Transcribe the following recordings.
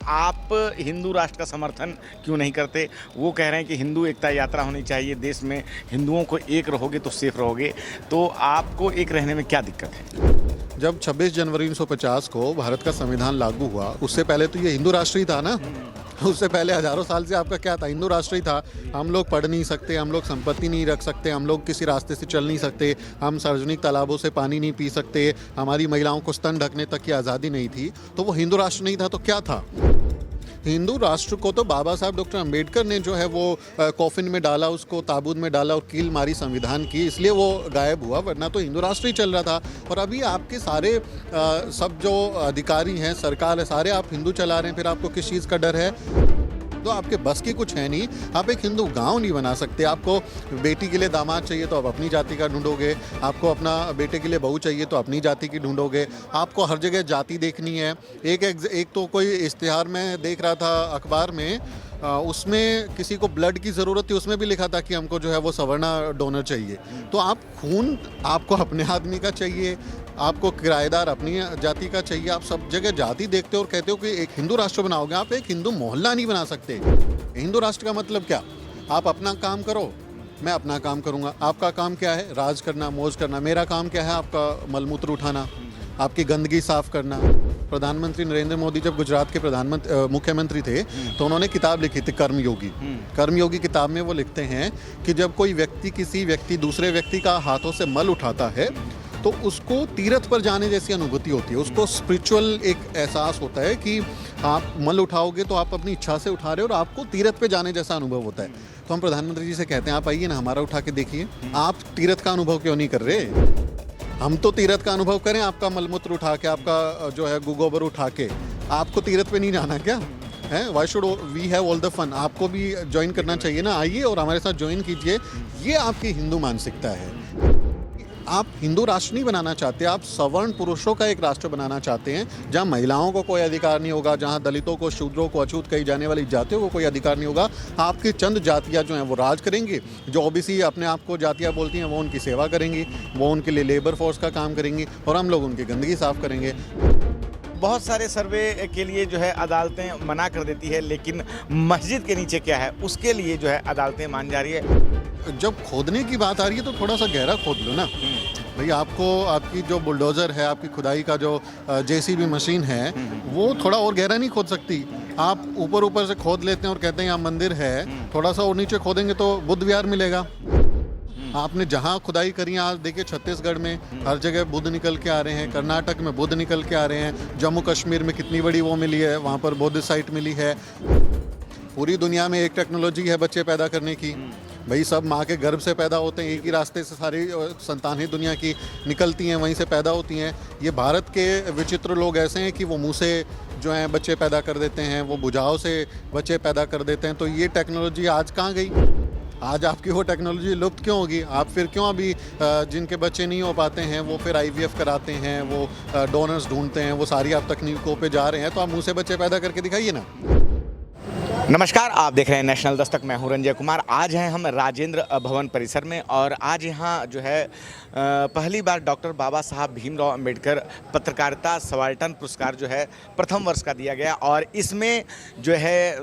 आप हिंदू राष्ट्र का समर्थन क्यों नहीं करते? वो कह रहे हैं कि हिंदू एकता यात्रा होनी चाहिए, देश में हिंदुओं को एक रहोगे तो सेफ रहोगे। तो आपको एक रहने में क्या दिक्कत है? जब 26 जनवरी 1950 को भारत का संविधान लागू हुआ, उससे पहले तो ये हिंदू राष्ट्र ही था ना। उससे पहले हजारों साल से आपका क्या था? हिंदू राष्ट्र ही था। हम लोग पढ़ नहीं सकते, हम लोग संपत्ति नहीं रख सकते, हम लोग किसी रास्ते से चल नहीं सकते, हम सार्वजनिक तालाबों से पानी नहीं पी सकते, हमारी महिलाओं को स्तन ढकने तक की आज़ादी नहीं थी। तो वो हिंदू राष्ट्र नहीं था तो क्या था? हिंदू राष्ट्र को तो बाबा साहब डॉक्टर अंबेडकर ने जो है वो कॉफिन में डाला, उसको ताबूत में डाला और कील मारी संविधान की, इसलिए वो गायब हुआ, वरना तो हिंदू राष्ट्र ही चल रहा था। और अभी आपके सारे सब जो अधिकारी हैं, सरकार है, सारे आप हिंदू चला रहे हैं, फिर आपको किस चीज़ का डर है? तो आपके बस की कुछ है नहीं। आप एक हिंदू गांव नहीं बना सकते। आपको बेटी के लिए दामाद चाहिए तो आप अपनी जाति का ढूंढोगे, आपको अपना बेटे के लिए बहू चाहिए तो अपनी जाति की ढूंढोगे। आपको हर जगह जाति देखनी है। एक तो कोई इश्तिहार में देख रहा था अखबार में, उसमें किसी को ब्लड की ज़रूरत थी, उसमें भी लिखा था कि हमको जो है वो सवर्णा डोनर चाहिए। तो आप खून आपको अपने आदमी का चाहिए, आपको किराएदार अपनी जाति का चाहिए। आप सब जगह जाति देखते हो और कहते हो कि एक हिंदू राष्ट्र बनाओगे। आप एक हिंदू मोहल्ला नहीं बना सकते। हिंदू राष्ट्र का मतलब क्या? आप अपना काम करो, मैं अपना काम करूँगा। आपका काम क्या है? राज करना, मौज करना। मेरा काम क्या है? आपका मलमूत्र उठाना, आपकी गंदगी साफ करना। प्रधानमंत्री नरेंद्र मोदी जब गुजरात के मुख्यमंत्री थे तो उन्होंने किताब लिखी थी कर्मयोगी। कर्मयोगी किताब में वो लिखते हैं कि जब कोई व्यक्ति दूसरे व्यक्ति का हाथों से मल उठाता है तो उसको तीर्थ पर जाने जैसी अनुभूति होती है। उसको स्पिरिचुअल एक एहसास होता है कि आप मल उठाओगे तो आप अपनी इच्छा से उठा रहे हो और आपको तीर्थ पे जाने जैसा अनुभव होता है। तो हम प्रधानमंत्री जी से कहते हैं आप आइए ना, हमारा उठा के देखिए। आप तीर्थ का अनुभव क्यों नहीं कर रहे? हम तो तीर्थ का अनुभव करें, आपका मलमूत्र उठा के, आपका जो है गोबर उठा के। आपको तीर्थ पे नहीं जाना क्या है? Why should we have all the fun? आपको भी ज्वाइन करना चाहिए ना। आइए और हमारे साथ ज्वाइन कीजिए। ये आपकी हिंदू मानसिकता है। आप हिंदू राष्ट्र नहीं बनाना चाहते, आप सवर्ण पुरुषों का एक राष्ट्र बनाना चाहते हैं जहां महिलाओं को कोई अधिकार नहीं होगा, जहां दलितों को, शूद्रों को, अछूत कही जाने वाली जातियों को कोई अधिकार नहीं होगा। आपकी चंद जातियां जो हैं वो राज करेंगी। जो ओबीसी अपने आप को जातियां बोलती हैं वो उनकी सेवा करेंगी, वो उनके लिए लेबर फोर्स का काम करेंगी और हम लोग उनकी गंदगी साफ करेंगे। बहुत सारे सर्वे के लिए जो है अदालतें मना कर देती है, लेकिन मस्जिद के नीचे क्या है उसके लिए जो है अदालतें मान जा रही है। जब खोदने की बात आ रही है तो थोड़ा सा गहरा खोद लो ना भाई। आपको आपकी जो बुलडोज़र है, आपकी खुदाई का जो जेसीबी मशीन है, वो थोड़ा और गहरा नहीं खोद सकती। आप ऊपर से खोद लेते हैं और कहते हैं यहाँ मंदिर है, थोड़ा सा और नीचे खोदेंगे तो बुद्ध विहार मिलेगा। आपने जहाँ खुदाई करी, आज देखिए छत्तीसगढ़ में हर जगह बुद्ध निकल के आ रहे हैं, कर्नाटक में बुद्ध निकल के आ रहे हैं, जम्मू कश्मीर में कितनी बड़ी वो मिली है, वहाँ पर बुद्ध साइट मिली है। पूरी दुनिया में एक टेक्नोलॉजी है बच्चे पैदा करने की भाई। सब माँ के गर्भ से पैदा होते हैं, एक ही रास्ते से सारी संतानें दुनिया की निकलती हैं, वहीं से पैदा होती हैं। ये भारत के विचित्र लोग ऐसे हैं कि वो मुँह से जो हैं बच्चे पैदा कर देते हैं, वो भुजाओं से बच्चे पैदा कर देते हैं। तो ये टेक्नोलॉजी आज कहाँ गई? आज आपकी वो टेक्नोलॉजी लुप्त क्यों होगी? आप फिर क्यों अभी जिनके बच्चे नहीं हो पाते हैं वो फिर IVF कराते हैं, वो डोनर्स ढूंढते हैं, वो सारी आप तकनीकों पे जा रहे हैं। तो आप मुँह से बच्चे पैदा करके दिखाइए ना। नमस्कार, आप देख रहे हैं नेशनल दस्तक। मैं हूं रंजय कुमार। आज हैं हम राजेंद्र भवन परिसर में और आज यहां जो है पहली बार डॉक्टर बाबा साहब भीमराव अंबेडकर पत्रकारिता सबाल्टर्न पुरस्कार जो है प्रथम वर्ष का दिया गया। और इसमें जो है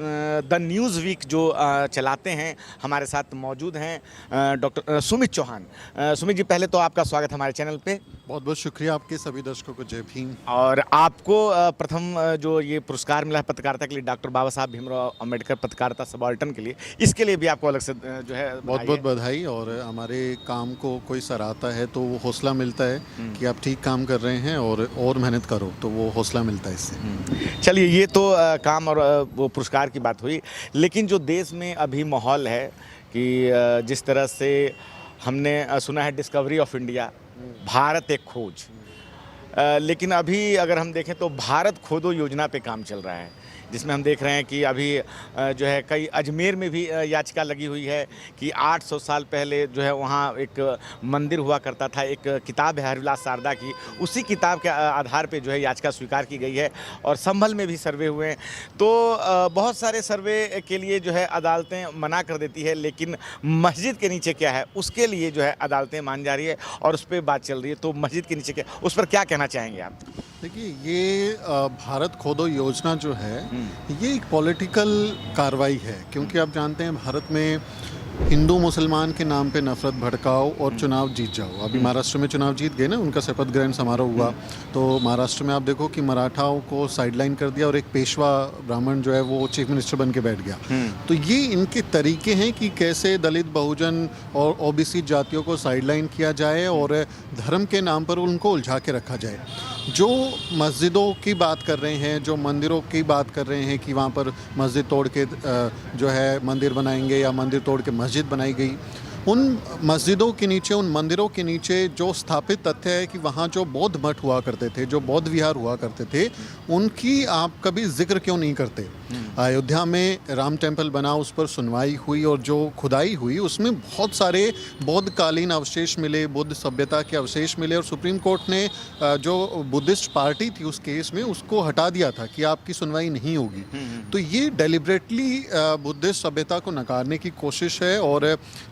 द न्यूज़ वीक जो चलाते हैं, हमारे साथ मौजूद हैं डॉक्टर सुमित चौहान। सुमित जी, पहले तो आपका स्वागत हमारे चैनल पे। बहुत बहुत शुक्रिया आपके सभी दर्शकों को। जय भीम। और आपको प्रथम जो ये पुरस्कार मिला है पत्रकारिता के लिए, डॉक्टर बाबा साहब भीमराव अंबेडकर पत्रकारिता सबाल्टर्न के लिए, इसके लिए भी आपको अलग से जो है बहुत बहुत बधाई। और हमारे काम को कोई सराहता है तो वो हौसला मिलता है कि आप ठीक काम कर रहे हैं और मेहनत करो, तो वो हौसला मिलता है इससे। चलिए, ये तो काम और वो पुरस्कार की बात हुई, लेकिन जो देश में अभी माहौल है कि जिस तरह से हमने सुना है डिस्कवरी ऑफ इंडिया, भारत एक खोज, लेकिन अभी अगर हम देखें तो भारत खोदो योजना पे काम चल रहा है, जिसमें हम देख रहे हैं कि अभी जो है कई अजमेर में भी याचिका लगी हुई है कि 800 साल पहले जो है वहाँ एक मंदिर हुआ करता था। एक किताब है हरिविलास शारदा की, उसी किताब के आधार पे जो है याचिका स्वीकार की गई है। और संभल में भी सर्वे हुए हैं। तो बहुत सारे सर्वे के लिए जो है अदालतें मना कर देती है, लेकिन मस्जिद के नीचे क्या है उसके लिए जो है अदालतें मान जा रही है और उस पर बात चल रही है। तो मस्जिद के नीचे क्या, उस पर क्या कहना कहना चाहेंगे आप? देखिए, ये भारत खोदो योजना जो है, ये एक पॉलिटिकल कार्रवाई है, क्योंकि आप जानते हैं भारत में हिंदू मुसलमान के नाम पे नफरत भड़काओ और चुनाव जीत जाओ। अभी महाराष्ट्र में चुनाव जीत गए ना, उनका शपथ ग्रहण समारोह हुआ, तो महाराष्ट्र में आप देखो कि मराठाओं को साइडलाइन कर दिया और एक पेशवा ब्राह्मण जो है वो चीफ मिनिस्टर बन के बैठ गया। तो ये इनके तरीके हैं कि कैसे दलित, बहुजन और ओबीसी जातियों को साइडलाइन किया जाए और धर्म के नाम पर उनको उलझा के रखा जाए। जो मस्जिदों की बात कर रहे हैं, जो मंदिरों की बात कर रहे हैं कि वहाँ पर मस्जिद तोड़ के जो है मंदिर बनाएंगे या मंदिर तोड़ के मस्जिद बनाई गई, उन मस्जिदों के नीचे, उन मंदिरों के नीचे जो स्थापित तथ्य है कि वहाँ जो बौद्ध मठ हुआ करते थे, जो बौद्ध विहार हुआ करते थे, उनकी आप कभी जिक्र क्यों नहीं करते? अयोध्या में राम टेम्पल बना, उस पर सुनवाई हुई और जो खुदाई हुई उसमें बहुत सारे बौद्ध कालीन अवशेष मिले, बुद्ध सभ्यता के अवशेष मिले, और सुप्रीम कोर्ट ने जो बुद्धिस्ट पार्टी थी उस केस में उसको हटा दिया था कि आपकी सुनवाई नहीं होगी। तो ये डेलिबरेटली बुद्धिस्ट सभ्यता को नकारने की कोशिश है, और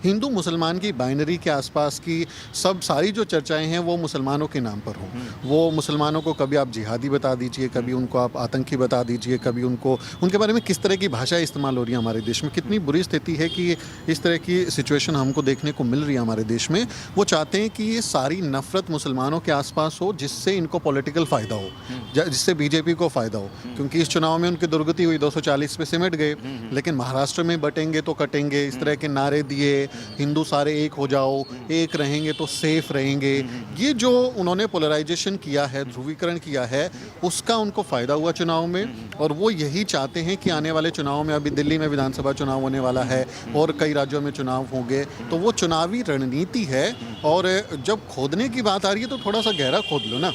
हिंदू मुसलमान की बाइनरी के आसपास की सारी जो चर्चाएं हैं वो मुसलमानों के नाम पर हों। वो मुसलमानों को कभी आप जिहादी बता दीजिए, कभी उनको आप आतंकी बता दीजिए, कभी उनके बारे में किस तरह की भाषा इस्तेमाल हो रही है हमारे देश में। कितनी बुरी स्थिति है कि इस तरह की सिचुएशन हमको देखने को मिल रही है हमारे देश में। वो चाहते हैं कि ये सारी नफरत मुसलमानों के आसपास हो, जिससे इनको पॉलिटिकल फ़ायदा हो, जिससे बीजेपी को फ़ायदा हो। क्योंकि इस चुनाव में उनकी दुर्गति हुई, 240 पे सिमट गए, लेकिन महाराष्ट्र में बटेंगे तो कटेंगे, इस तरह के नारे दिए, हिंदू सारे एक हो जाओ, एक रहेंगे तो सेफ रहेंगे। ये जो उन्होंने पोलराइजेशन किया है, ध्रुवीकरण किया है, उसका उनको फ़ायदा हुआ चुनाव में। और वो यही चाहते हैं कि आने वाले चुनाव में, अभी दिल्ली में विधानसभा चुनाव होने वाला है और कई राज्यों में चुनाव होंगे, तो वो चुनावी रणनीति है। और जब खोदने की बात आ रही है तो थोड़ा सा गहरा खोद लो ना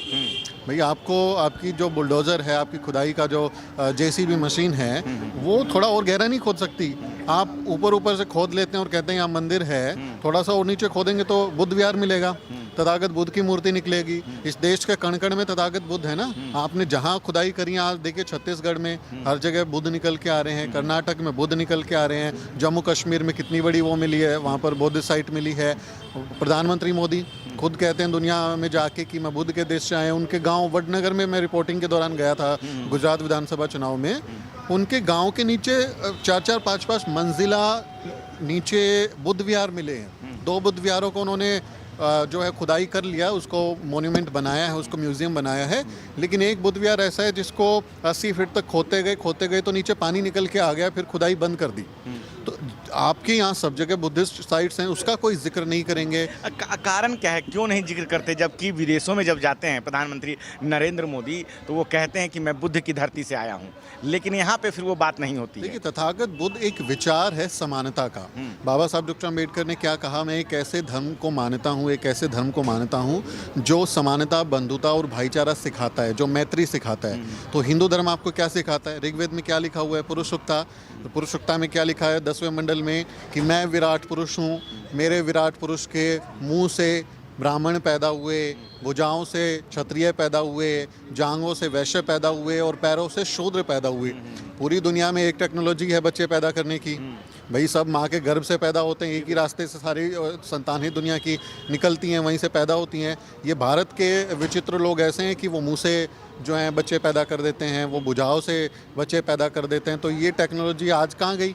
भाई। आपकी जो बुलडोज़र है, आपकी खुदाई का जो जेसीबी मशीन है, वो थोड़ा और गहरा नहीं खोद सकती? आप ऊपर से खोद लेते हैं और कहते हैं यहाँ मंदिर है, थोड़ा सा और नीचे खोदेंगे तो बुद्ध विहार मिलेगा, तथागत बुद्ध की मूर्ति निकलेगी। इस देश के कण कण में तथागत बुद्ध है ना। आपने जहाँ खुदाई करी, आज देखिए छत्तीसगढ़ में हर जगह बुद्ध निकल के आ रहे हैं, कर्नाटक में बुद्ध निकल के आ रहे हैं, जम्मू कश्मीर में कितनी बड़ी वो मिली है, वहाँ पर बुद्ध साइट मिली है। प्रधानमंत्री मोदी खुद कहते हैं दुनिया में जाके कि मैं बुद्ध के देश से आए। उनके गांव वडनगर में मैं रिपोर्टिंग के दौरान गया था गुजरात विधानसभा चुनाव में, उनके गांव के नीचे 4-4, 5-5 मंजिला नीचे बुद्ध विहार मिले हैं। 2 बुद्ध विहारों को उन्होंने जो है खुदाई कर लिया, उसको मोन्यूमेंट बनाया है, उसको म्यूजियम बनाया है। लेकिन एक बुद्ध विहार ऐसा है जिसको 80 फीट तक खोदते गए तो नीचे पानी निकल के आ गया, फिर खुदाई बंद कर दी। तो आपके यहाँ सब जगह बुद्धिस्ट साइट्स हैं, उसका कोई जिक्र नहीं करेंगे। कारण क्या है, क्यों नहीं जिक्र करते? जबकि विदेशों में जब जाते हैं प्रधानमंत्री नरेंद्र मोदी, तो वो कहते हैं कि मैं बुद्ध की धरती से आया हूँ, लेकिन यहाँ पे फिर वो बात नहीं होती है। देखिए, तथागत बुद्ध एक विचार है समानता का। बाबा साहब डॉक्टर अम्बेडकर ने क्या कहा? मैं एक ऐसे धर्म को मानता हूँ, एक ऐसे धर्म को मानता हूँ जो समानता, बंधुता और भाईचारा सिखाता है, जो मैत्री सिखाता है। तो हिंदू धर्म आपको क्या सिखाता है? ऋग्वेद में क्या लिखा हुआ है? पुरुषुक्ता। तो पुरुषुक्ता में क्या लिखा है 10वें मंडल में कि मैं विराट पुरुष हूँ, मेरे विराट पुरुष के मुंह से ब्राह्मण पैदा हुए, भुजाओं से क्षत्रिय पैदा हुए, जांघों से वैश्य पैदा हुए और पैरों से शूद्र पैदा हुए। पूरी दुनिया में एक टेक्नोलॉजी है बच्चे पैदा करने की भाई, सब माँ के गर्भ से पैदा होते हैं, एक ही रास्ते से सारी संतानें दुनिया की निकलती हैं, वहीं से पैदा होती हैं। ये भारत के विचित्र लोग ऐसे हैं कि वो मुँह से जो हैं बच्चे पैदा कर देते हैं, वो भुजाओं से बच्चे पैदा कर देते हैं। तो ये टेक्नोलॉजी आज कहाँ गई?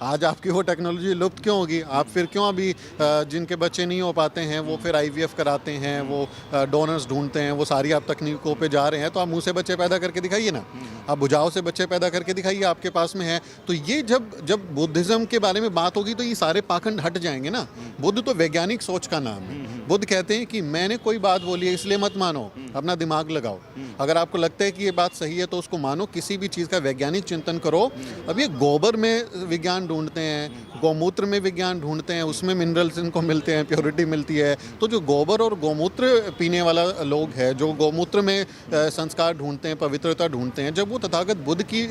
आज आपकी वो टेक्नोलॉजी लुप्त क्यों होगी? आप फिर क्यों अभी जिनके बच्चे नहीं हो पाते हैं वो फिर IVF कराते हैं, वो डोनर्स ढूंढते हैं, वो सारी आप तकनीकों पे जा रहे हैं। तो आप मुंह से बच्चे पैदा करके दिखाइए ना, आप भुजाओं से बच्चे पैदा करके दिखाइए, आपके पास में है। तो ये जब बुद्धिज़्म के बारे में बात होगी तो ये सारे पाखंड हट जाएंगे ना। बुद्ध तो वैज्ञानिक सोच का नाम है। बुद्ध कहते हैं कि मैंने कोई बात बोली है इसलिए मत मानो, अपना दिमाग लगाओ। अगर आपको लगता है कि ये बात सही है तो उसको मानो, किसी भी चीज़ का वैज्ञानिक चिंतन करो। अब ये गोबर में विज्ञान ढूंढते हैं, गौमूत्र में विज्ञान ढूंढते हैं, उसमें मिनरल्स इनको मिलते हैं, प्योरिटी मिलती है। तो जो गोबर और गौमूत्र पीने वाला लोग है, जो गौमूत्र में संस्कार ढूंढते हैं, पवित्रता ढूंढते हैं, जब वो तथागत बुद्ध की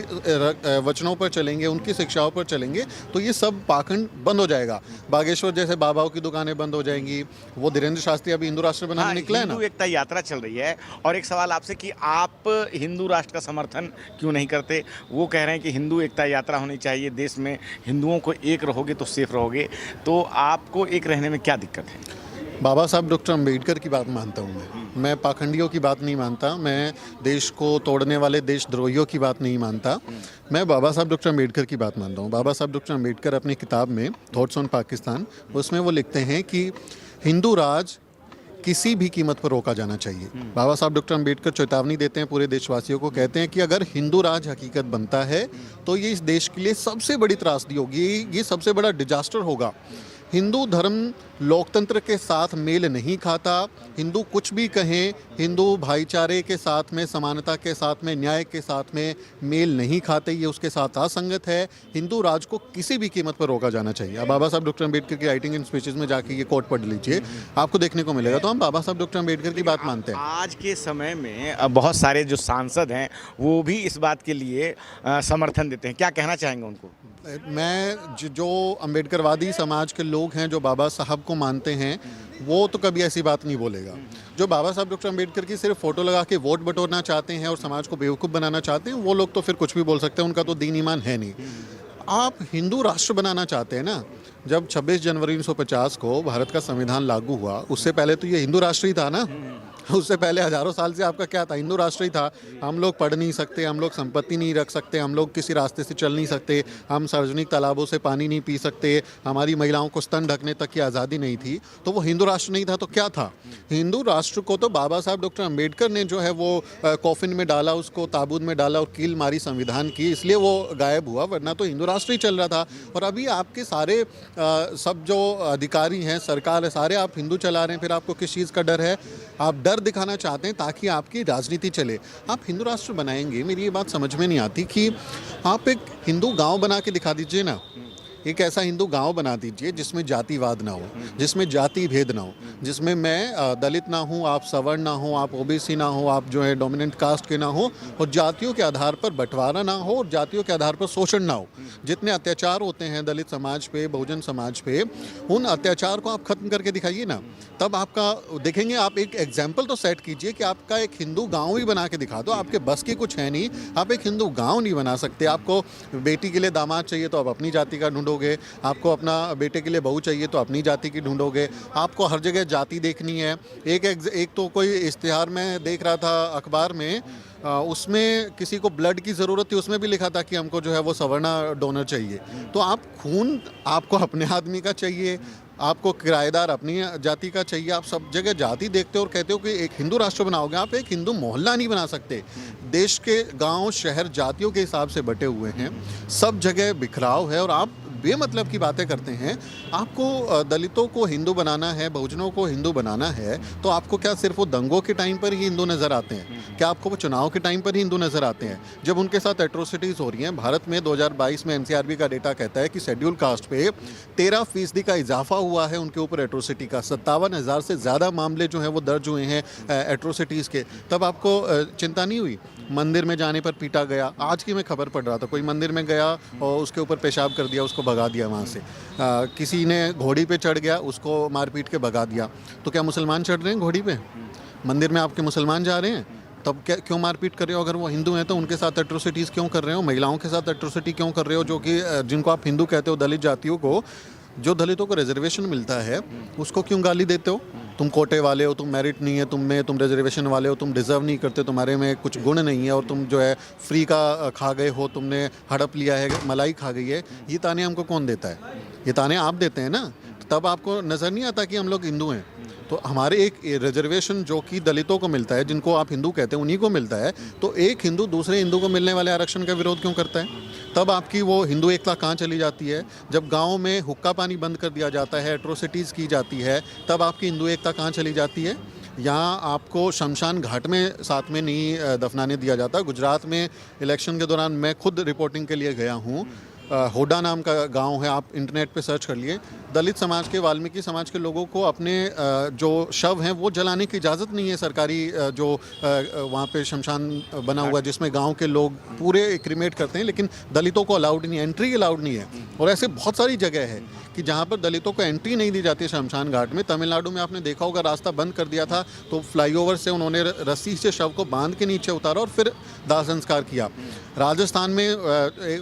वचनों पर चलेंगे, उनकी शिक्षाओं पर चलेंगे, तो ये सब पाखंड बंद हो जाएगा। बागेश्वर जैसे बाबाओं की दुकानें बंद हो जाएंगी। वो धीरेन्द्र शास्त्री अभी हिंदू राष्ट्र बनाने निकला है ना। हिंदू एकता यात्रा चल रही है, और एक सवाल आपसे कि आप हिंदू राष्ट्र का समर्थन क्यों नहीं करते? वो कह रहे हैं कि हिंदू एकता यात्रा होनी चाहिए, देश में हिंदुओं को एक रहोगे तो सेफ रहोगे। तो आपको एक रहने में क्या दिक्कत है? बाबा साहब डॉक्टर अंबेडकर की बात मानता हूँ मैं पाखंडियों की बात नहीं मानता, मैं देश को तोड़ने वाले देशद्रोहियों की बात नहीं मानता। मैं बाबा साहब डॉक्टर अंबेडकर की बात मानता हूँ। बाबा साहब डॉक्टर अंबेडकर अपनी किताब में थॉट्स ऑन पाकिस्तान, उसमें वो लिखते हैं कि हिंदू राज किसी भी कीमत पर रोका जाना चाहिए। बाबा साहब डॉक्टर अंबेडकर चेतावनी देते हैं पूरे देशवासियों को, कहते हैं कि अगर हिंदू राज हकीकत बनता है तो ये इस देश के लिए सबसे बड़ी त्रासदी होगी, ये सबसे बड़ा डिजास्टर होगा। हिंदू धर्म लोकतंत्र के साथ मेल नहीं खाता। हिंदू कुछ भी कहें, हिंदू भाईचारे के साथ में, समानता के साथ में, न्याय के साथ में मेल नहीं खाते, ये उसके साथ असंगत है। हिंदू राज को किसी भी कीमत पर रोका जाना चाहिए। आप बाबा साहब डॉक्टर अंबेडकर की राइटिंग एंड स्पीचेस में जाके ये कोट पढ़ लीजिए, आपको देखने को मिलेगा। तो हम बाबा साहब डॉक्टर अंबेडकर की बात मानते हैं। आज के समय में बहुत सारे जो सांसद हैं वो भी इस बात के लिए समर्थन देते हैं, क्या कहना चाहेंगे उनको? मैं जो अम्बेडकरवादी समाज के लोग हैं जो बाबा साहब को मानते हैं, वो तो कभी ऐसी बात नहीं बोलेगा। जो बाबा साहब डॉक्टर अंबेडकर की सिर्फ फोटो लगा के वोट बटोरना चाहते हैं और समाज को बेवकूफ़ बनाना चाहते हैं, वो लोग तो फिर कुछ भी बोल सकते हैं, उनका तो दीन ईमान है नहीं। आप हिंदू राष्ट्र बनाना चाहते हैं ना। जब 26 जनवरी 1950 को भारत का संविधान लागू हुआ, उससे पहले तो ये हिंदू राष्ट्र ही था ना। उससे पहले हजारों साल से आपका क्या था? हिंदू राष्ट्र ही था। हम लोग पढ़ नहीं सकते, हम लोग संपत्ति नहीं रख सकते, हम लोग किसी रास्ते से चल नहीं सकते, हम सार्वजनिक तालाबों से पानी नहीं पी सकते, हमारी महिलाओं को स्तन ढकने तक की आज़ादी नहीं थी। तो वो हिंदू राष्ट्र नहीं था तो क्या था? हिंदू राष्ट्र को तो बाबा साहब डॉक्टर अंबेडकर ने जो है वो कॉफिन में डाला, उसको ताबूत में डाला और कील मारी संविधान की, इसलिए वो गायब हुआ, वरना तो हिंदू राष्ट्र ही चल रहा था। और अभी आपके सारे सब जो अधिकारी हैं, सरकार है, सारे आप हिंदू चला रहे हैं, फिर आपको किस चीज़ का डर है? आप डर दिखाना चाहते हैं ताकि आपकी राजनीति चले। आप हिंदू राष्ट्र बनाएंगे, मेरी ये बात समझ में नहीं आती कि आप एक हिंदू गांव बना के दिखा दीजिए ना। एक ऐसा हिंदू गांव बना दीजिए जिसमें जातिवाद ना हो, जिसमें जाति भेद ना हो, जिसमें मैं दलित ना हूँ, आप सवर्ण ना हो, आप ओबीसी ना हो, आप जो है डोमिनेंट कास्ट के ना हो, और जातियों के आधार पर बंटवारा ना हो और जातियों के आधार पर शोषण ना हो। जितने अत्याचार होते हैं दलित समाज पे, बहुजन समाज पे, उन अत्याचार को आप खत्म करके दिखाइए ना। तब आपका देखेंगे, आप एक एग्जाम्पल तो सेट कीजिए कि आपका एक हिंदू गाँव ही बना के दिखा दो। आपके बस की कुछ है नहीं, आप एक हिंदू गाँव नहीं बना सकते। आपको बेटी के लिए दामाद चाहिए तो आप अपनी जाति का ढूंढोगे, आपको अपना बेटे के लिए बहू चाहिए तो अपनी जाति की ढूंढोगे। आपको हर जगह जाति देखनी है। एक तो कोई इश्तिहार में देख रहा था अखबार में, उसमें किसी को ब्लड की ज़रूरत थी, उसमें भी लिखा था कि हमको जो है वो सवर्णा डोनर चाहिए। तो आप खून आपको अपने आदमी का चाहिए, आपको किराएदार अपनी जाति का चाहिए। आप सब जगह जाति देखते हो और कहते हो कि एक हिंदू राष्ट्र बनाओगे। आप एक हिंदू मोहल्ला नहीं बना सकते। देश के गांव शहर जातियों के हिसाब से बटे हुए हैं, सब जगह बिखराव है और आप बेमतलब की बातें करते हैं। आपको दलितों को हिंदू बनाना है, बहुजनों को हिंदू बनाना है, तो आपको क्या सिर्फ वो दंगों के टाइम पर ही हिंदू नज़र आते हैं? क्या आपको वो चुनाव के टाइम पर ही हिंदू नज़र आते हैं? जब उनके साथ एट्रोसिटीज़ हो रही हैं। भारत में 2022 में एनसीआरबी का डेटा कहता है कि शेड्यूल कास्ट पे 13% का इजाफा हुआ है उनके ऊपर एट्रोसिटी का। 57,000 से ज़्यादा मामले जो हैं वो दर्ज हुए हैं एट्रोसिटीज़ के। तब आपको चिंता नहीं हुई? मंदिर में जाने पर पीटा गया। आज की मैं खबर पढ़ रहा था, कोई मंदिर में गया और उसके ऊपर पेशाब कर दिया, उसको भगा दिया वहाँ से। किसी ने घोड़ी पे चढ़ गया, उसको मार पीट के भगा दिया। तो क्या मुसलमान चढ़ रहे हैं घोड़ी पे? मंदिर में आपके मुसलमान जा रहे हैं, तब क्या क्यों मारपीट कर रहे हो? अगर वो हिंदू हैं तो उनके साथ एट्रोसिटीज़ क्यों कर रहे हो? महिलाओं के साथ एट्रोसिटी क्यों कर रहे हो? जो कि जिनको आप हिंदू कहते हो, दलित जातियों को, जो दलितों को रिजर्वेशन मिलता है, उसको क्यों गाली देते हो? तुम कोटे वाले हो, तुम मेरिट नहीं है तुम रिजर्वेशन वाले हो, तुम डिज़र्व नहीं करते, तुम्हारे में कुछ गुण नहीं है और तुम जो है फ्री का खा गए हो, तुमने हड़प लिया है, मलाई खा गई है। ये ताने हमको कौन देता है? ये ताने आप देते हैं ना। तब आपको नज़र नहीं आता कि हम लोग हिंदू हैं। तो हमारे एक रिजर्वेशन जो कि दलितों को मिलता है, जिनको आप हिंदू कहते हैं, उन्हीं को मिलता है। तो एक हिंदू दूसरे हिंदू को मिलने वाले आरक्षण का विरोध क्यों करता है? तब आपकी वो हिंदू एकता कहाँ चली जाती है? जब गाँव में हुक्का पानी बंद कर दिया जाता है, एट्रोसिटीज़ की जाती है, तब आपकी हिंदू एकता कहाँ चली जाती है? यहाँ आपको शमशान घाट में साथ में नहीं दफनाने दिया जाता। गुजरात में इलेक्शन के दौरान मैं खुद रिपोर्टिंग के लिए गया हूँ। होडा नाम का गांव है, आप इंटरनेट पे सर्च कर लिए। दलित समाज के, वाल्मीकि समाज के लोगों को अपने जो शव हैं वो जलाने की इजाज़त नहीं है। सरकारी जो वहाँ पे शमशान बना हुआ जिसमें गांव के लोग पूरे क्रिमेट करते हैं, लेकिन दलितों को अलाउड नहीं है, एंट्री अलाउड नहीं है। और ऐसे बहुत सारी जगह है कि जहाँ पर दलितों को एंट्री नहीं दी जाती है शमशान घाट में। तमिलनाडु में आपने देखा होगा, रास्ता बंद कर दिया था तो फ्लाईओवर से उन्होंने रस्सी से शव को बांध के नीचे उतारा और फिर दाह संस्कार किया। राजस्थान में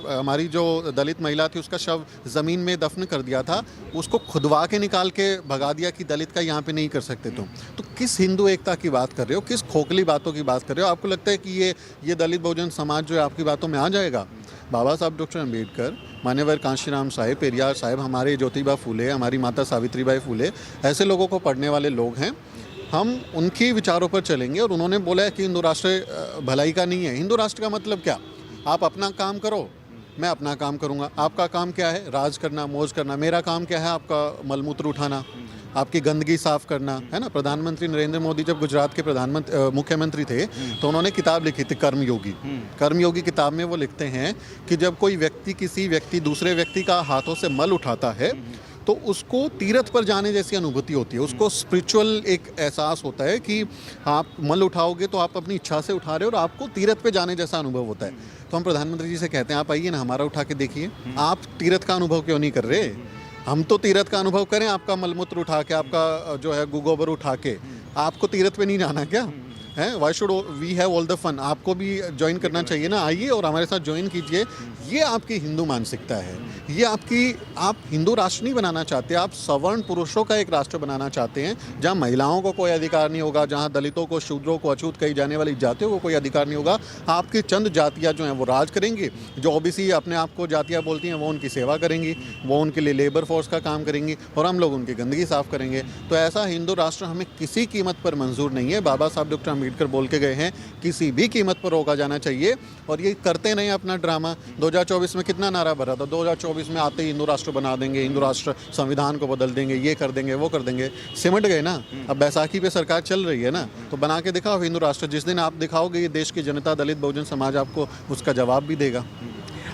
हमारी जो दलित महिला थी उसका शव ज़मीन में दफन कर दिया था, उसको खुदवा के निकाल के भगा दिया कि दलित का यहाँ पे नहीं कर सकते तुम। तो किस हिंदू एकता की बात कर रहे हो, किस खोखली बातों की बात कर रहे हो? आपको लगता है कि ये दलित बहुजन समाज जो है आपकी बातों में आ जाएगा? बाबा साहब डॉक्टर अम्बेडकर, मान्यवर कांशीराम साहेब, पेरियार साहब, हमारे ज्योतिबा फूले, हमारी माता सावित्रीबाई फूले, ऐसे लोगों को पढ़ने वाले लोग हैं। हम उनके विचारों पर चलेंगे और उन्होंने बोला है कि हिंदू राष्ट्र भलाई का नहीं है। हिंदू राष्ट्र का मतलब क्या? आप अपना काम करो, मैं अपना काम करूंगा। आपका काम क्या है? राज करना, मौज करना। मेरा काम क्या है? आपका मलमूत्र उठाना, आपकी गंदगी साफ करना, है ना। प्रधानमंत्री नरेंद्र मोदी जब गुजरात के मुख्यमंत्री थे तो उन्होंने किताब लिखी थी कर्मयोगी। कर्मयोगी किताब में वो लिखते हैं कि जब कोई व्यक्ति दूसरे व्यक्ति का हाथों से मल उठाता है तो उसको तीर्थ पर जाने जैसी अनुभूति होती है, उसको स्पिरिचुअल एक एहसास होता है कि आप मल उठाओगे तो आप अपनी इच्छा से उठा रहे हो और आपको तीर्थ पे जाने जैसा अनुभव होता है। तो हम प्रधानमंत्री जी से कहते हैं आप आइए ना, हमारा उठा के देखिए। आप तीर्थ का अनुभव क्यों नहीं कर रहे? हम तो तीर्थ का अनुभव करें, आपका मलमूत्र उठा के, आपका जो है गोबर उठा के। आपको तीर्थ पे नहीं जाना क्या है? Why should we have all the fun? आपको भी ज्वाइन करना चाहिए ना। आइए और हमारे साथ ज्वाइन कीजिए। ये आपकी हिंदू मानसिकता है, ये आप हिंदू राष्ट्र नहीं बनाना चाहते, आप सवर्ण पुरुषों का एक राष्ट्र बनाना चाहते हैं जहां महिलाओं को कोई अधिकार नहीं होगा, जहां दलितों को, शूद्रों को, अछूत कही जाने वाली जातियों को कोई अधिकार नहीं होगा। आपकी चंद जातियाँ जो हैं वो राज करेंगी, जो ओबीसी अपने आप को जातियाँ बोलती हैं वो उनकी सेवा करेंगी, वो उनके लिए लेबर फोर्स का काम करेंगी और हम लोग उनकी गंदगी साफ करेंगे। तो ऐसा हिंदू राष्ट्र हमें किसी कीमत पर मंजूर नहीं है। बाबा साहब डॉक्टर अम्बेडकर बोल के गए हैं किसी भी कीमत पर रोका जाना चाहिए। और ये करते नहीं अपना ड्रामा। 2024 में कितना नारा भरा था, 2024 में आते ही हिंदू राष्ट्र बना देंगे, हिंदू राष्ट्र संविधान को बदल देंगे, ये कर देंगे, वो कर देंगे। सिमट गए ना। अब बैसाखी पे सरकार चल रही है ना, तो बना के दिखाओ हिंदू राष्ट्र। जिस दिन आप दिखाओगे ये देश की जनता, दलित बहुजन समाज आपको उसका जवाब भी देगा।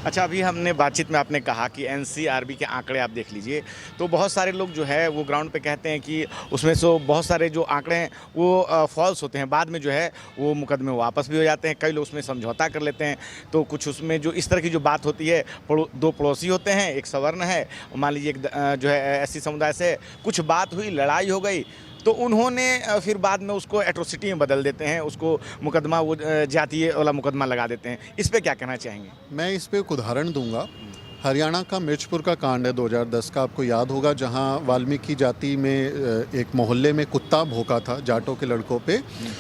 अच्छा, अभी हमने बातचीत में आपने कहा कि एनसीआरबी के आंकड़े आप देख लीजिए, तो बहुत सारे लोग जो है वो ग्राउंड पे कहते हैं कि उसमें से बहुत सारे जो आंकड़े हैं वो फॉल्स होते हैं, बाद में जो है वो मुकदमे वापस भी हो जाते हैं, कई लोग उसमें समझौता कर लेते हैं। तो कुछ उसमें जो इस तरह की जो बात होती है, दो पड़ोसी होते हैं, एक सवर्ण है, मान लीजिए एक जो है एससी समुदाय से कुछ बात हुई, लड़ाई हो गई, तो उन्होंने फिर बाद में उसको एट्रोसिटी में बदल देते हैं, उसको मुकदमा, वो जातीय वाला मुकदमा लगा देते हैं। इस पे क्या कहना चाहेंगे? मैं इस पे एक उदाहरण दूंगा। हरियाणा का मिर्चपुर का कांड है 2010 का, आपको याद होगा, जहां वाल्मीकि जाति में एक मोहल्ले में कुत्ता भौंका था जाटों के लड़कों पे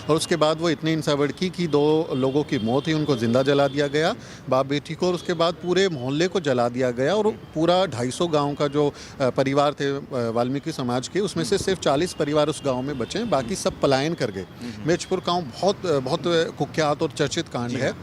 और उसके बाद वो इतने इंसावड़की की 2 लोगों की मौत हुई, उनको जिंदा जला दिया गया, बाप बेटी को, और उसके बाद पूरे मोहल्ले को जला दिया गया। और पूरा 250 गाँव का जो परिवार थे वाल्मीकि समाज के, उसमें से सिर्फ 40 परिवार उस गाँव में बचे, बाकी सब पलायन कर गए। मिर्चपुर गाँव बहुत कुख्यात और चर्चित कांड है।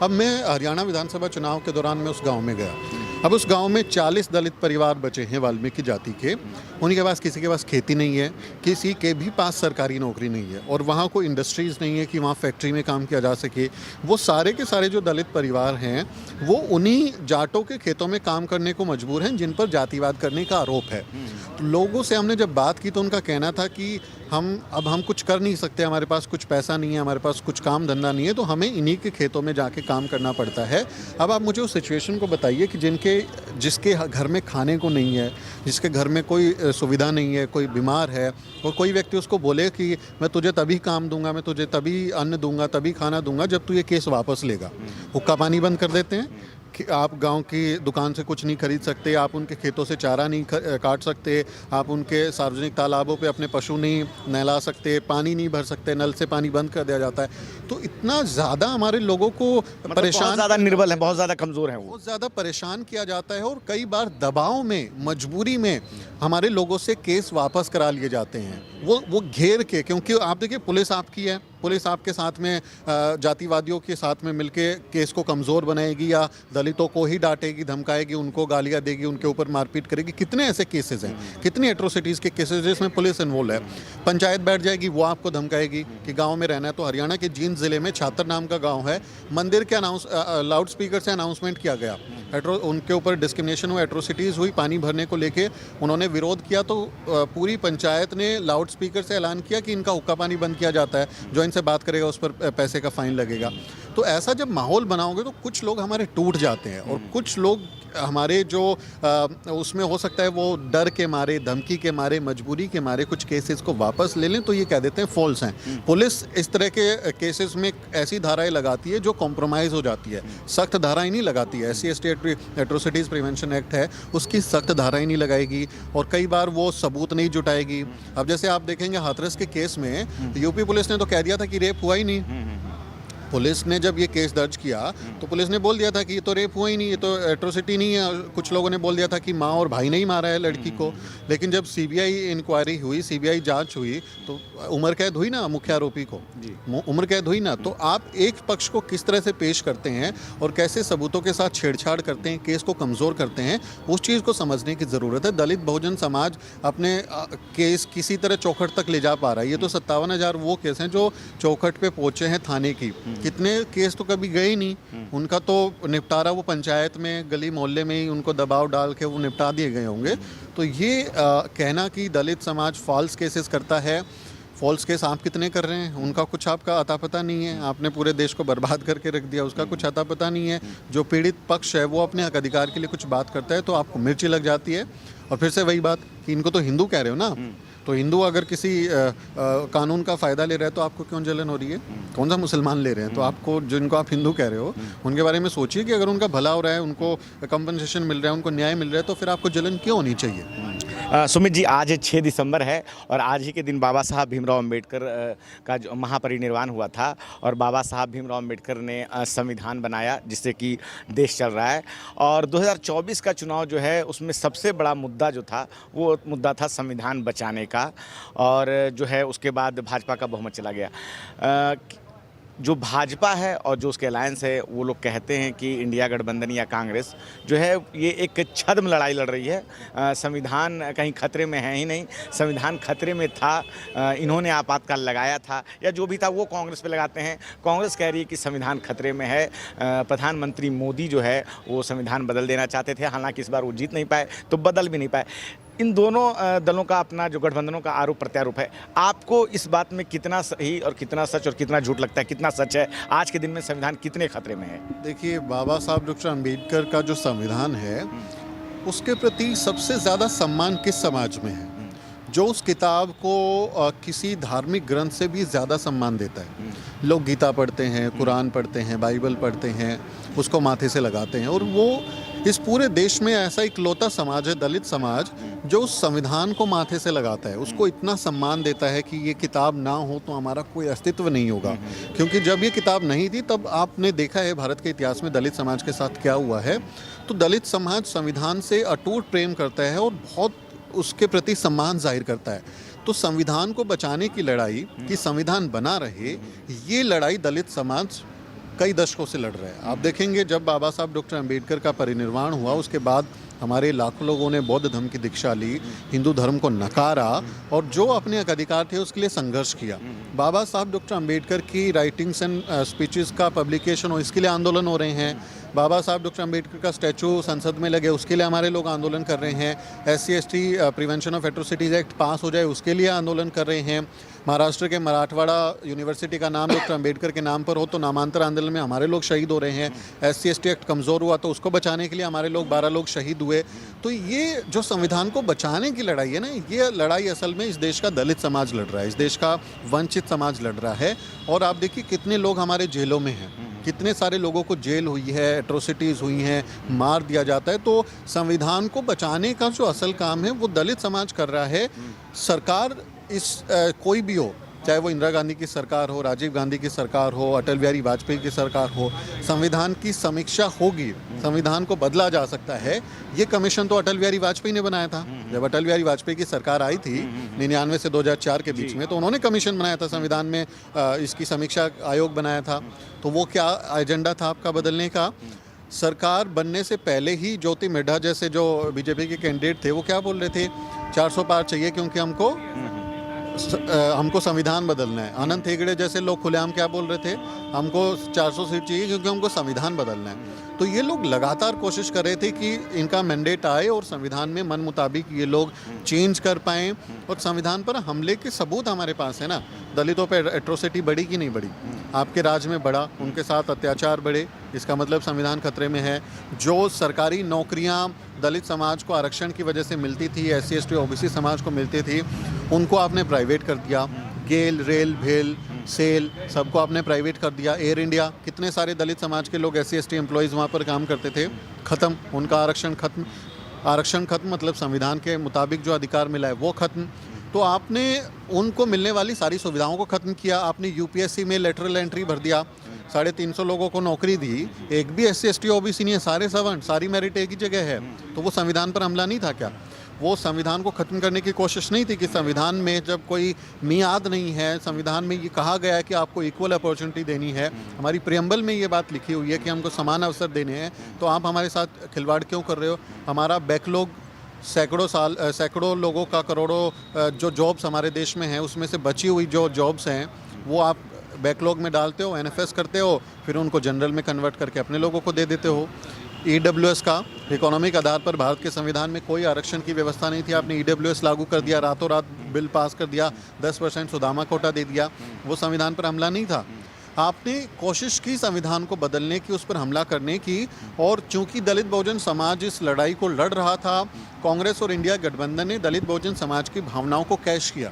अब मैं हरियाणा विधानसभा चुनाव के दौरान मैं उस गांव में गया। अब उस गांव में 40 दलित परिवार बचे हैं वाल्मीकि जाति के। उनके पास, किसी के पास खेती नहीं है, किसी के भी पास सरकारी नौकरी नहीं है और वहाँ कोई इंडस्ट्रीज़ नहीं है कि वहाँ फैक्ट्री में काम किया जा सके। वो सारे के सारे जो दलित परिवार हैं वो उन्हीं जाटों के खेतों में काम करने को मजबूर हैं जिन पर जातिवाद करने का आरोप है। तो लोगों से हमने जब बात की तो उनका कहना था कि हम कुछ कर नहीं सकते, हमारे पास कुछ पैसा नहीं है, हमारे पास कुछ काम धंधा नहीं है, तो हमें इन्हीं के खेतों में जाके काम करना पड़ता है। अब आप मुझे उस सिचुएशन को बताइए कि जिसके घर में खाने को नहीं है, जिसके घर में कोई सुविधा नहीं है, कोई बीमार है और कोई व्यक्ति उसको बोले कि मैं तुझे तभी काम दूंगा, मैं तुझे तभी अन्न दूंगा, तभी खाना दूंगा जब तू ये केस वापस लेगा। हुक्का पानी बंद कर देते हैं कि आप गांव की दुकान से कुछ नहीं खरीद सकते, आप उनके खेतों से चारा नहीं काट सकते, आप उनके सार्वजनिक तालाबों पे अपने पशु नहीं नहला सकते, पानी नहीं भर सकते, नल से पानी बंद कर दिया जाता है। तो इतना ज़्यादा हमारे लोगों को परेशान, बहुत ज़्यादा निर्बल है, बहुत ज़्यादा कमज़ोर है, बहुत ज़्यादा परेशान किया जाता है और कई बार दबाव में, मजबूरी में हमारे लोगों से केस वापस करा लिए जाते हैं, वो घेर के। क्योंकि आप देखिए, पुलिस आपकी है, पुलिस आपके साथ में जातिवादियों के साथ में मिलके केस को कमज़ोर बनाएगी या दलितों को ही डांटेगी, धमकाएगी, उनको गालियां देगी, उनके ऊपर मारपीट करेगी। कितने ऐसे केसेस हैं, कितनी एट्रोसिटीज़ के केसेस जिसमें पुलिस इन्वॉल्व है। पंचायत बैठ जाएगी, वो आपको धमकाएगी कि गांव में रहना है। तो हरियाणा के जींद ज़िले में छात्र नाम का गाँव है, मंदिर के लाउड स्पीकर से अनाउंसमेंट किया गया, उनके ऊपर डिस्क्रिमिनेशन हुआ, एट्रोसिटीज़ हुई, पानी भरने को लेके उन्होंने विरोध किया तो पूरी पंचायत ने लाउड स्पीकर से ऐलान किया कि इनका हुक्का पानी बंद किया जाता है, जो इनसे बात करेगा उस पर पैसे का फाइन लगेगा। तो ऐसा जब माहौल बनाओगे तो कुछ लोग हमारे टूट जाते हैं और कुछ लोग हमारे जो उसमें हो सकता है वो डर के मारे, धमकी के मारे, मजबूरी के मारे कुछ केसेस को वापस ले लें तो ये कह देते हैं फॉल्स हैं। पुलिस इस तरह के केसेस में ऐसी धाराएं लगाती है जो कॉम्प्रोमाइज़ हो जाती है, सख्त धाराएं नहीं लगाती है। SC/ST एट्रोसिटीज़ प्रिवेंशन एक्ट है, उसकी सख्त धाराएं नहीं लगाएगी और कई बार वो सबूत नहीं जुटाएगी। अब जैसे आप देखेंगे हाथरस के केस में यूपी पुलिस ने तो कह दिया था कि रेप हुआ ही नहीं। पुलिस ने जब ये केस दर्ज किया तो पुलिस ने बोल दिया था कि ये तो रेप हुआ ही नहीं, ये तो एट्रोसिटी नहीं है। कुछ लोगों ने बोल दिया था कि माँ और भाई ने ही मारा है लड़की को। लेकिन जब CBI इंक्वायरी हुई, CBI जांच हुई तो उम्र कैद हुई ना मुख्य आरोपी को, उम्र कैद हुई ना। तो आप एक पक्ष को किस तरह से पेश करते हैं और कैसे सबूतों के साथ छेड़छाड़ करते हैं, केस को कमज़ोर करते हैं, उस चीज़ को समझने की ज़रूरत है। दलित बहुजन समाज अपने केस किसी तरह चौखट तक ले जा पा रहा है। ये तो 57,000 वो केस हैं जो चौखट पे पहुँचे हैं थाने की। कितने केस तो कभी गए ही नहीं, उनका तो निपटारा वो पंचायत में, गली मोहल्ले में ही उनको दबाव डाल के वो निपटा दिए गए होंगे। तो ये कहना कि दलित समाज फॉल्स केसेस करता है, फॉल्स केस आप कितने कर रहे हैं उनका कुछ आपका अता पता नहीं है। आपने पूरे देश को बर्बाद करके रख दिया, उसका कुछ अता पता नहीं है। जो पीड़ित पक्ष है वो अपने हक अधिकार के लिए कुछ बात करता है तो आपको मिर्ची लग जाती है। और फिर से वही बात कि इनको तो हिंदू कह रहे हो ना, तो हिंदू अगर किसी कानून का फ़ायदा ले रहा है तो आपको क्यों जलन हो रही है? कौन सा मुसलमान ले रहे हैं? तो आपको, जिनको आप हिंदू कह रहे हो, उनके बारे में सोचिए कि अगर उनका भला हो रहा है, उनको कंपनसेशन मिल रहा है, उनको न्याय मिल रहा है, तो फिर आपको जलन क्यों होनी चाहिए? सुमित जी, आज 6 दिसंबर है और आज ही के दिन बाबा साहब भीमराव अम्बेडकर का जो महापरिनिर्वाण हुआ था और बाबा साहब भीमराव अम्बेडकर ने संविधान बनाया जिससे कि देश चल रहा है। और 2024 का चुनाव जो है उसमें सबसे बड़ा मुद्दा जो था वो मुद्दा था संविधान बचाने का, और जो है उसके बाद भाजपा का बहुमत चला गया। जो भाजपा है और जो उसके अलायंस है वो लोग कहते हैं कि इंडिया गठबंधन या कांग्रेस जो है ये एक छद्म लड़ाई लड़ रही है। संविधान कहीं खतरे में है ही नहीं, संविधान खतरे में था, इन्होंने आपातकाल लगाया था या जो भी था वो कांग्रेस पे लगाते हैं। कांग्रेस कह रही है कि संविधान खतरे में है। प्रधानमंत्री मोदी जो है वो संविधान बदल देना चाहते थे, हालांकि इस बार वो जीत नहीं पाए तो बदल भी नहीं पाए। इन दोनों दलों का अपना जो गठबंधनों का आरोप प्रत्यारोप है, आपको इस बात में कितना सही और कितना सच और कितना झूठ लगता है? कितना सच है? आज के दिन में संविधान कितने खतरे में है? देखिए, बाबा साहब डॉक्टर अम्बेडकर का जो संविधान है उसके प्रति सबसे ज़्यादा सम्मान किस समाज में है? जो उस किताब को किसी धार्मिक ग्रंथ से भी ज़्यादा सम्मान देता है। लोग गीता पढ़ते हैं, कुरान पढ़ते हैं, बाइबल पढ़ते हैं, उसको माथे से लगाते हैं। और वो इस पूरे देश में ऐसा इकलौता समाज है, दलित समाज, जो उस संविधान को माथे से लगाता है, उसको इतना सम्मान देता है कि ये किताब ना हो तो हमारा कोई अस्तित्व नहीं होगा। क्योंकि जब ये किताब नहीं थी तब आपने देखा है भारत के इतिहास में दलित समाज के साथ क्या हुआ है। तो दलित समाज संविधान से अटूट प्रेम करता है और बहुत उसके प्रति सम्मान जाहिर करता है। तो संविधान को बचाने की लड़ाई, कि संविधान बना रहे, ये लड़ाई दलित समाज कई दशकों से लड़ रहा है। आप देखेंगे जब बाबा साहब डॉक्टर अम्बेडकर का परिनिर्वाण हुआ उसके बाद हमारे लाखों लोगों ने बौद्ध धर्म की दीक्षा ली, हिंदू धर्म को नकारा और जो अपने हक अधिकार थे उसके लिए संघर्ष किया। बाबा साहब डॉक्टर अम्बेडकर की राइटिंग्स एंड स्पीचेस का पब्लिकेशन हो, इसके लिए आंदोलन हो रहे हैं। बाबा साहब डॉक्टर अम्बेडकर का स्टैचू संसद में लगे, उसके लिए हमारे लोग आंदोलन कर रहे हैं। SC/ST prevention of atrocities act पास हो जाए, उसके लिए आंदोलन कर रहे हैं। महाराष्ट्र के मराठवाड़ा यूनिवर्सिटी का नाम डॉक्टर अम्बेडकर के नाम पर हो तो नामांतर आंदोलन में हमारे लोग शहीद हो रहे हैं। SC/ST एक्ट कमज़ोर हुआ तो उसको बचाने के लिए हमारे लोग 12 लोग शहीद हुए। तो ये जो संविधान को बचाने की लड़ाई है ना, ये लड़ाई असल में इस देश का दलित समाज लड़ रहा है, इस देश का वंचित समाज लड़ रहा है। और आप देखिए कितने लोग हमारे जेलों में हैं, कितने सारे लोगों को जेल हुई है, एट्रोसिटीज़ हुई हैं, मार दिया जाता है। तो संविधान को बचाने का जो असल काम है वो दलित समाज कर रहा है। सरकार कोई भी हो, चाहे वो इंदिरा गांधी की सरकार हो, राजीव गांधी की सरकार हो, अटल बिहारी वाजपेयी की सरकार हो, संविधान की समीक्षा होगी, संविधान को बदला जा सकता है। ये कमीशन तो अटल बिहारी वाजपेयी ने बनाया था। जब अटल बिहारी वाजपेयी की सरकार आई थी 99 से 2004 के बीच में, तो उन्होंने कमीशन बनाया था, संविधान में इसकी समीक्षा आयोग बनाया था। तो वो क्या एजेंडा था आपका बदलने का? सरकार बनने से पहले ही ज्योति मिड्ढा जैसे जो बीजेपी के कैंडिडेट थे वो क्या बोल रहे थे? 400 पार चाहिए क्योंकि हमको हमको संविधान बदलना है। अनंत हेगड़े जैसे लोग खुलेआम क्या बोल रहे थे, हमको 400 सीट चाहिए क्योंकि हमको संविधान बदलना है। तो ये लोग लगातार कोशिश कर रहे थे कि इनका मैंडेट आए और संविधान में मन मुताबिक ये लोग चेंज कर पाएँ। और संविधान पर हमले के सबूत हमारे पास है ना। दलितों पर एट्रोसिटी बढ़ी कि नहीं बढ़ी? आपके राज में बढ़ा, उनके साथ अत्याचार बढ़े, इसका मतलब संविधान खतरे में है। जो सरकारी नौकरियां दलित समाज को आरक्षण की वजह से मिलती थी, SC ST OBC समाज को मिलती थी, उनको आपने प्राइवेट कर दिया। गेल, रेल, भेल, सेल सबको आपने प्राइवेट कर दिया। एयर इंडिया, कितने सारे दलित समाज के लोग SC ST एम्प्लॉयज़ वहाँ पर काम करते थे, ख़त्म, उनका आरक्षण खत्म। आरक्षण खत्म मतलब संविधान के मुताबिक जो अधिकार मिला है वो खत्म। तो आपने उनको मिलने वाली सारी सुविधाओं को ख़त्म किया। आपने UPSC में लेटरल एंट्री भर दिया, 350 लोगों को नौकरी दी, एक भी SC ST OBC नहीं है, सारे सवर्ण, सारी मेरिट एक ही जगह है। तो वो संविधान पर हमला नहीं था क्या? वो संविधान को ख़त्म करने की कोशिश नहीं थी कि संविधान में जब कोई मियाद नहीं है, संविधान में ये कहा गया है कि आपको इक्वल अपॉर्चुनिटी देनी है, हमारी प्रियम्बल में ये बात लिखी हुई है कि हमको समान अवसर देने हैं, तो आप हमारे साथ खिलवाड़ क्यों कर रहे हो? हमारा बैकलॉग सैकड़ों लोगों का, करोड़ों जो जॉब्स हमारे देश में हैं, उसमें से बची हुई जो जॉब्स हैं वो आप बैकलॉग में डालते हो, NFS करते हो, फिर उनको जनरल में कन्वर्ट करके अपने लोगों को दे देते हो। EWS का इकोनॉमिक आधार पर भारत के संविधान में कोई आरक्षण की व्यवस्था नहीं थी, आपने EWS लागू कर दिया, रातों रात बिल पास कर दिया, 10% सुदामा कोटा दे दिया। वो संविधान पर हमला नहीं था। आपने कोशिश की संविधान को बदलने की, उस पर हमला करने की। और चूंकि दलित बहुजन समाज इस लड़ाई को लड़ रहा था, कांग्रेस और इंडिया गठबंधन ने दलित बहुजन समाज की भावनाओं को कैश किया।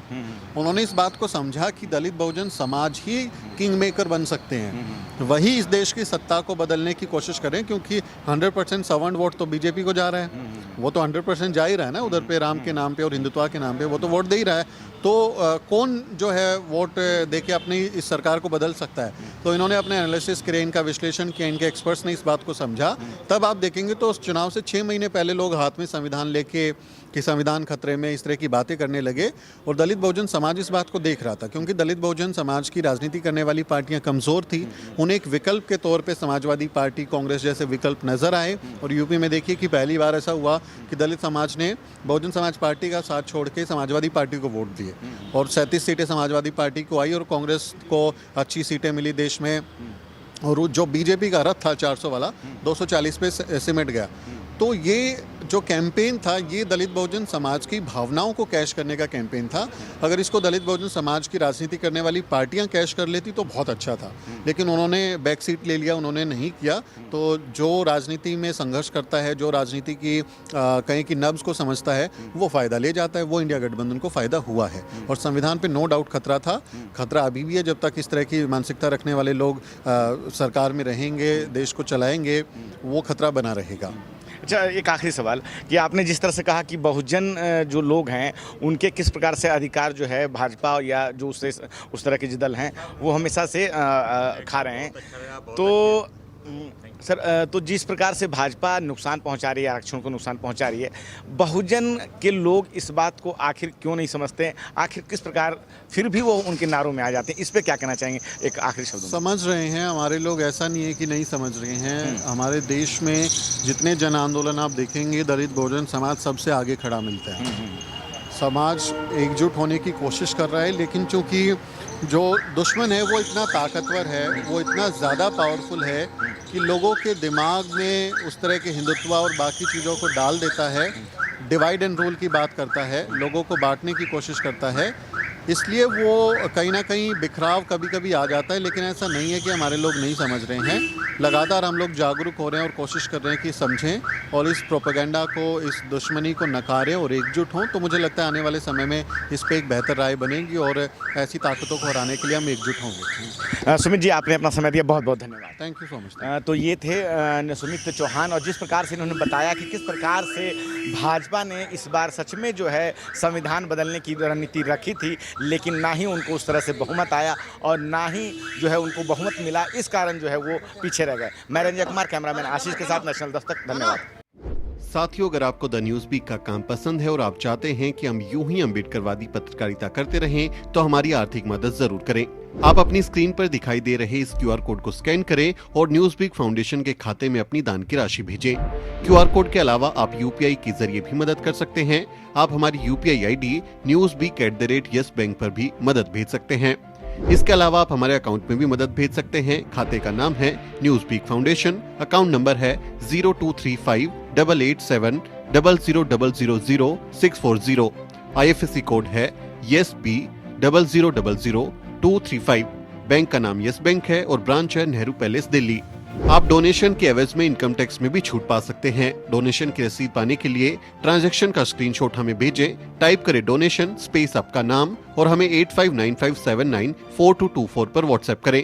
उन्होंने इस बात को समझा कि दलित बहुजन समाज ही किंग मेकर बन सकते हैं, वही इस देश की सत्ता को बदलने की कोशिश करें, क्योंकि 100% सवर्ण वोट तो बीजेपी को जा रहा है, वो तो 100% जा ही रहा है ना उधर पे, राम के नाम पे और हिंदुत्व के नाम पे वो तो वोट दे ही रहा है। तो कौन जो है वोट दे के अपनी इस सरकार को बदल सकता है? तो इन्होंने अपने एनालिसिस करे, इनका विश्लेषण किया, इनके एक्सपर्ट्स ने इस बात को समझा। तब आप देखेंगे तो उस चुनाव से 6 महीने पहले लोग हाथ में संविधान लेके कि संविधान खतरे में, इस तरह की बातें करने लगे। और दलित बहुजन समाज इस बात को देख रहा था, क्योंकि दलित बहुजन समाज की राजनीति करने वाली पार्टियां कमज़ोर थी। उन्हें एक विकल्प के तौर पे समाजवादी पार्टी, कांग्रेस जैसे विकल्प नज़र आए। और यूपी में देखिए कि पहली बार ऐसा हुआ कि दलित समाज ने बहुजन समाज पार्टी का साथ छोड़ के समाजवादी पार्टी को वोट दिए, और 37 सीटें समाजवादी पार्टी को आई और कांग्रेस को अच्छी सीटें मिली देश में। और जो बीजेपी का रथ था 400 वाला, 240 पे सिमट गया। तो ये जो कैंपेन था, ये दलित बहुजन समाज की भावनाओं को कैश करने का कैंपेन था। अगर इसको दलित बहुजन समाज की राजनीति करने वाली पार्टियां कैश कर लेती तो बहुत अच्छा था, लेकिन उन्होंने बैक सीट ले लिया, उन्होंने नहीं किया। तो जो राजनीति में संघर्ष करता है, जो राजनीति की कहीं की नब्ज को समझता है, वो फ़ायदा ले जाता है। वो इंडिया गठबंधन को फ़ायदा हुआ है। और संविधान पर नो डाउट खतरा था, खतरा अभी भी है। जब तक इस तरह की मानसिकता रखने वाले लोग सरकार में रहेंगे, देश को चलाएंगे, वो खतरा बना रहेगा। अच्छा, एक आखिरी सवाल कि आपने जिस तरह से कहा कि बहुजन जो लोग हैं उनके किस प्रकार से अधिकार जो है भाजपा या जो उस तरह के जो दल हैं वो हमेशा से खा रहे हैं, तो सर तो जिस प्रकार से भाजपा नुकसान पहुंचा रही है, आरक्षण को नुकसान पहुंचा रही है, बहुजन के लोग इस बात को आखिर क्यों नहीं समझते? आखिर किस प्रकार फिर भी वो उनके नारों में आ जाते हैं? इस पे क्या कहना चाहेंगे एक आखिरी शब्द? समझ रहे हैं हमारे लोग, ऐसा नहीं है कि नहीं समझ रहे हैं। हमारे देश में जितने जन आंदोलन आप देखेंगे, दलित बहुजन समाज सबसे आगे खड़ा मिलता है। समाज एकजुट होने की कोशिश कर रहा है, लेकिन चूंकि जो दुश्मन है वो इतना ताकतवर है, वो इतना ज़्यादा पावरफुल है कि लोगों के दिमाग में उस तरह के हिंदुत्व और बाकी चीज़ों को डाल देता है, डिवाइड एंड रूल की बात करता है, लोगों को बांटने की कोशिश करता है। इसलिए वो कहीं ना कहीं बिखराव कभी कभी आ जाता है। लेकिन ऐसा नहीं है कि हमारे लोग नहीं समझ रहे हैं। लगातार हम लोग जागरूक हो रहे हैं और कोशिश कर रहे हैं कि समझें और इस प्रोपेगेंडा को, इस दुश्मनी को नकारें और एकजुट हों। तो मुझे लगता है आने वाले समय में इस पर एक बेहतर राय बनेगी और ऐसी ताकतों को हराने के लिए हम एकजुट होंगे। सुमित जी, आपने अपना समय दिया, बहुत बहुत धन्यवाद। Thank you so much. तो ये थे सुमित चौहान, और जिस प्रकार से इन्होंने बताया कि किस प्रकार से भाजपा ने इस बार सच में जो है संविधान बदलने की रणनीति रखी थी, लेकिन ना ही उनको उस तरह से बहुमत आया और ना ही जो है उनको बहुमत मिला। इस कारण जो है वो पीछे रह गए। मैं रंजय कुमार, कैमरामैन आशीष के साथ, नेशनल दस्तक। धन्यवाद। साथियों, अगर आपको द न्यूज वीक का काम पसंद है और आप चाहते हैं कि हम यूं ही अम्बेडकरवादी पत्रकारिता करते रहें, तो हमारी आर्थिक मदद जरूर करें। आप अपनी स्क्रीन पर दिखाई दे रहे इस QR कोड को स्कैन करें और न्यूज वीक फाउंडेशन के खाते में अपनी दान की राशि भेजें। QR कोड के अलावा आप UPI के जरिए भी मदद कर सकते हैं। आप हमारी UPI ID newsweek@yes bank पर भी मदद भेज सकते हैं। इसके अलावा आप हमारे अकाउंट में भी मदद भेज सकते हैं। खाते का नाम है News Week Foundation, account number है 02358800000640। IFSC कोड है YSB000235। बैंक का नाम यस बैंक है और ब्रांच है नेहरू पैलेस, दिल्ली। आप डोनेशन के एवज में इनकम टैक्स में भी छूट पा सकते हैं। डोनेशन की रसीद पाने के लिए ट्रांजैक्शन का स्क्रीनशॉट हमें भेजें। टाइप करें डोनेशन स्पेस आपका नाम और हमें 8595794224 पर व्हाट्सएप करें।